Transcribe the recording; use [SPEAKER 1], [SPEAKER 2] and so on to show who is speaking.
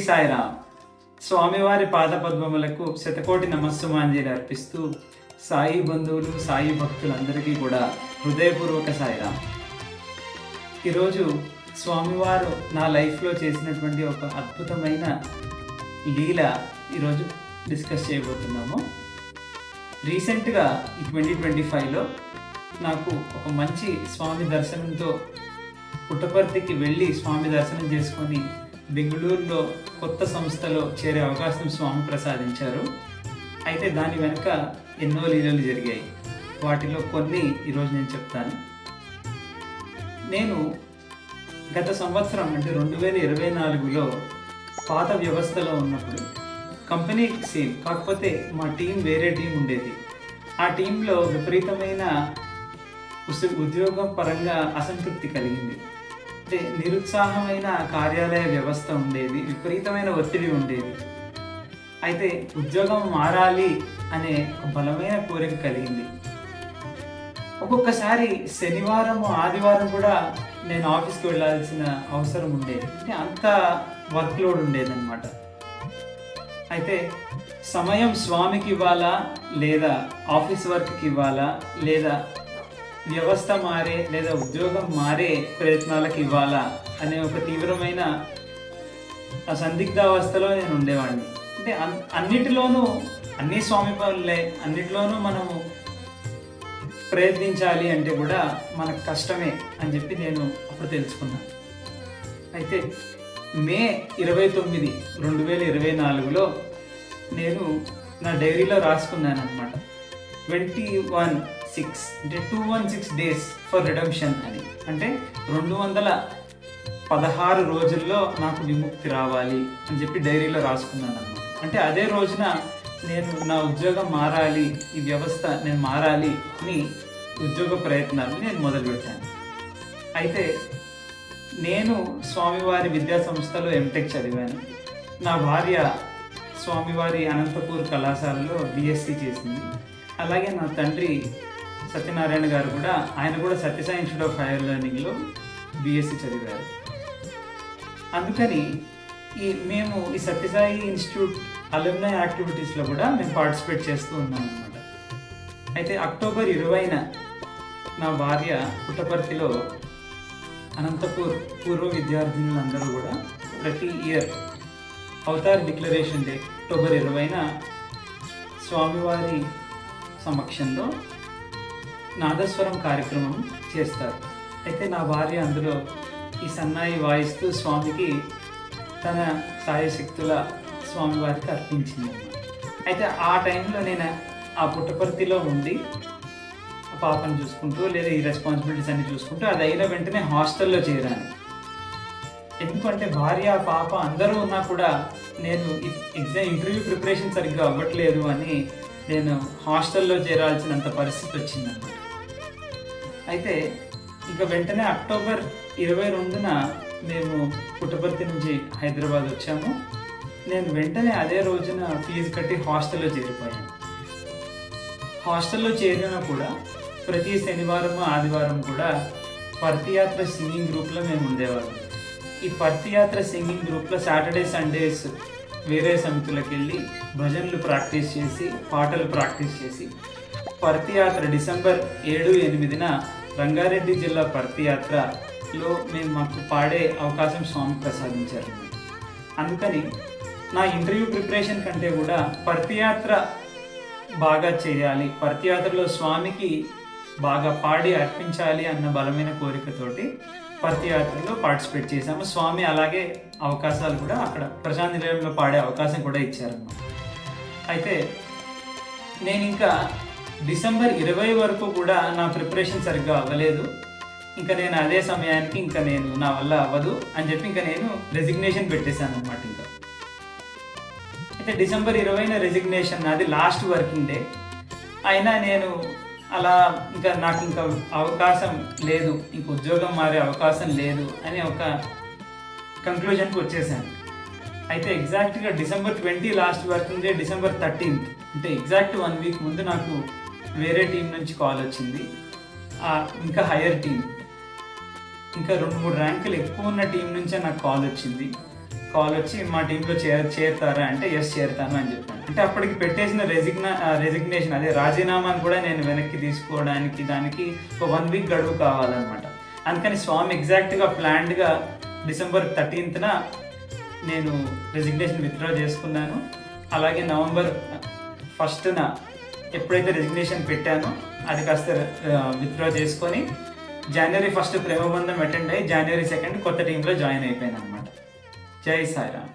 [SPEAKER 1] సాయిరామ్. స్వామివారి పాదపద్మములకు శతకోటి నమస్సుమాంజలి అర్పిస్తూ సాయి బంధువులు సాయి భక్తులందరికీ కూడా హృదయపూర్వక సాయిరామ్. ఈరోజు స్వామివారు నా లైఫ్లో చేసినటువంటి ఒక అద్భుతమైన లీల ఈరోజు డిస్కస్ చేయబోతున్నాము. రీసెంట్గా ఈ 2025లో నాకు ఒక మంచి స్వామి దర్శనంతో పుట్టపర్తికి వెళ్ళి స్వామి దర్శనం చేసుకొని బెంగళూరులో కొత్త సంస్థలో చేరే అవకాశం స్వామి ప్రసాదించారు. అయితే దాని వెనుక ఎన్నో లీలలు జరిగాయి. వాటిలో కొన్ని ఈరోజు నేను చెప్తాను. నేను గత సంవత్సరం అంటే 2024లో పాత వ్యవస్థలో ఉన్నప్పుడు కంపెనీ సేమ్, కాకపోతే మా టీం వేరే టీం ఉండేది. ఆ టీంలో విపరీతమైన ఉద్యోగం పరంగా అసంతృప్తి కలిగింది. అంటే నిరుత్సాహమైన కార్యాలయ వ్యవస్థ ఉండేది, విపరీతమైన ఒత్తిడి ఉండేది. అయితే ఉద్యోగం మారాలి అనే ఒక బలమైన కోరిక కలిగింది. ఒక్కొక్కసారి శనివారం ఆదివారం కూడా నేను ఆఫీస్కి వెళ్ళాల్సిన అవసరం ఉండేది. అంటే అంత వర్క్లోడ్ ఉండేదన్నమాట. అయితే సమయం స్వామికి ఇవ్వాలా లేదా ఆఫీస్ వర్క్కి ఇవ్వాలా లేదా వ్యవస్థ మారే లేదా ఉద్యోగం మారే ప్రయత్నాలకు ఇవ్వాలా అనే ఒక తీవ్రమైన సందిగ్ధావస్థలో నేను ఉండేవాడిని. అంటే అన్నిటిలోనూ అన్ని స్వామి పనులే, అన్నిటిలోనూ మనము ప్రయత్నించాలి అంటే కూడా మనకు కష్టమే అని చెప్పి నేను అప్పుడు తెలుసుకున్నాను. అయితే మే 29, 2024లో నేను నా డైరీలో రాసుకున్నాను అనమాట. 21/6 అంటే 216 days ఫర్ రిడెంప్షన్ అని. అంటే 216 రోజుల్లో నాకు విముక్తి రావాలి అని చెప్పి డైరీలో రాసుకున్నాను అనమాట. అంటే అదే రోజున నేను నా ఉద్యోగం మారాలి, ఈ వ్యవస్థ నేను మారాలి అని ఉద్యోగ ప్రయత్నాలు నేను మొదలుపెట్టాను. అయితే నేను స్వామివారి విద్యా సంస్థలో ఎంటెక్ చదివాను. నా భార్య స్వామివారి అనంతపూర్ కళాశాలలో బిఎస్సి చేసింది. అలాగే నా తండ్రి సత్యనారాయణ గారు కూడా, ఆయన కూడా సత్యసాయి ఇన్స్టిట్యూట్ ఆఫ్ హైయర్ లెర్నింగ్లో బిఎస్సి చదివారు. అందుకని మేము ఈ సత్యసాయి ఇన్స్టిట్యూట్ అలుమ్నై యాక్టివిటీస్లో కూడా మేము పార్టిసిపేట్ చేస్తూ ఉన్నాం అనమాట. అయితే అక్టోబర్ 20న నా భార్య పుట్టపర్తిలో అనంతపూర్ పూర్వ విద్యార్థినులందరూ కూడా ప్రతి year avatar declaration day October 20న స్వామివారి సమక్షంలో నాదస్వరం కార్యక్రమం చేస్తారు. అయితే నా భార్య అందులో ఈ సన్నాయి వాయిస్తూ స్వామికి తన సాయశక్తుల స్వామివారికి అర్పించింది. అయితే ఆ టైంలో నేను ఆ పుట్టపర్తిలో ఉండి పాపను చూసుకుంటూ లేదా ఈ రెస్పాన్సిబిలిటీస్ అన్ని చూసుకుంటూ అది అయిన వెంటనే హాస్టల్లో చేరాను. ఎందుకంటే భార్య పాప అందరూ ఉన్నా కూడా నేను ఇంటర్వ్యూ ప్రిపరేషన్ సరిగ్గా అవ్వట్లేదు అని నేను హాస్టల్లో చేరాల్సినంత పరిస్థితి వచ్చిందన్నమాట. అయితే ఇక వెంటనే అక్టోబర్ 22న మేము పుట్టపర్తి నుంచి హైదరాబాద్ వచ్చాము. నేను వెంటనే అదే రోజున ఫీజు కట్టి హాస్టల్లో చేరిపోయాను. హాస్టల్లో చేరినా కూడా ప్రతి శనివారం ఆదివారం కూడా పర్తియాత్ర సింగింగ్ గ్రూప్లో మేము ఉండేవాళ్ళం. ఈ పర్తియాత్ర సింగింగ్ గ్రూప్లో సాటర్డే సండేస్ వేరే సమితులకు వెళ్ళి భజనలు ప్రాక్టీస్ చేసి పాటలు ప్రాక్టీస్ చేసి పర్తియాత్ర డిసెంబర్ 7, 8న రంగారెడ్డి జిల్లా పర్తియాత్రలో మాకు పాడే అవకాశం స్వామి ప్రసాదించారు. అందుకని నా ఇంటర్వ్యూ ప్రిపరేషన్ కంటే కూడా పర్తియాత్ర బాగా చేయాలి, పర్తియాత్రలో స్వామికి బాగా పాడి అర్పించాలి అన్న బలమైన కోరికతోటి పర్తియాత్రలో పార్టిసిపేట్ చేశాము. స్వామి అలాగే అవకాశాలు కూడా అక్కడ ప్రశాంత్ నిలయంలో పాడే అవకాశం కూడా ఇచ్చారన్నమాట. అయితే నేను ఇంకా డిసెంబర్ 20 వరకు కూడా నా ప్రిపరేషన్ సరిగ్గా అవ్వలేదు. ఇంకా నేను అదే సమయానికి నా వల్ల అవ్వదు అని చెప్పి నేను రెసిగ్నేషన్ పెట్టేశాను అనమాట. అయితే డిసెంబర్ 20న రెసిగ్నేషన్, అది లాస్ట్ వర్కింగ్ డే. అయినా నేను అలా నాకు అవకాశం లేదు, ఇంక ఉద్యోగం మారే అవకాశం లేదు అని ఒక కంక్లూజన్కి వచ్చేసాను. అయితే ఎగ్జాక్ట్గా December 20 last working day, December 13th అంటే ఎగ్జాక్ట్ 1 వీక్ ముందు నాకు వేరే టీం నుంచి కాల్ వచ్చింది. ఇంకా హైయర్ టీం, ఇంకా 2-3 ర్యాంకులు ఎక్కువ ఉన్న టీం నుంచే నాకు కాల్ వచ్చింది. కాల్ వచ్చి మా టీంలో చేరుతారా అంటే ఎస్ చేరుతాను అని చెప్పాను. అంటే అప్పటికి పెట్టేసిన రెసిగ్నేషన్ అదే రాజీనామాను కూడా నేను వెనక్కి తీసుకోవడానికి దానికి ఒక 1 వీక్ గడువు కావాలన్నమాట. అందుకని స్వామి ఎగ్జాక్ట్గా ప్లాన్డ్గా డిసెంబర్ 13th నేను రెసిగ్నేషన్ విత్డ్రా చేసుకున్నాను. అలాగే నవంబర్ 1st ఎప్పుడైతే రెసిగ్నేషన్ పెట్టానో అది కాస్త విత్డ్రా చేసుకొని జనవరి 1 ప్రేమబంధం అటెండ్ అయ్యి జనవరి 2 కొత్త టీంలో జాయిన్ అయిపోయాను అనమాట. జై సాయిరామ్.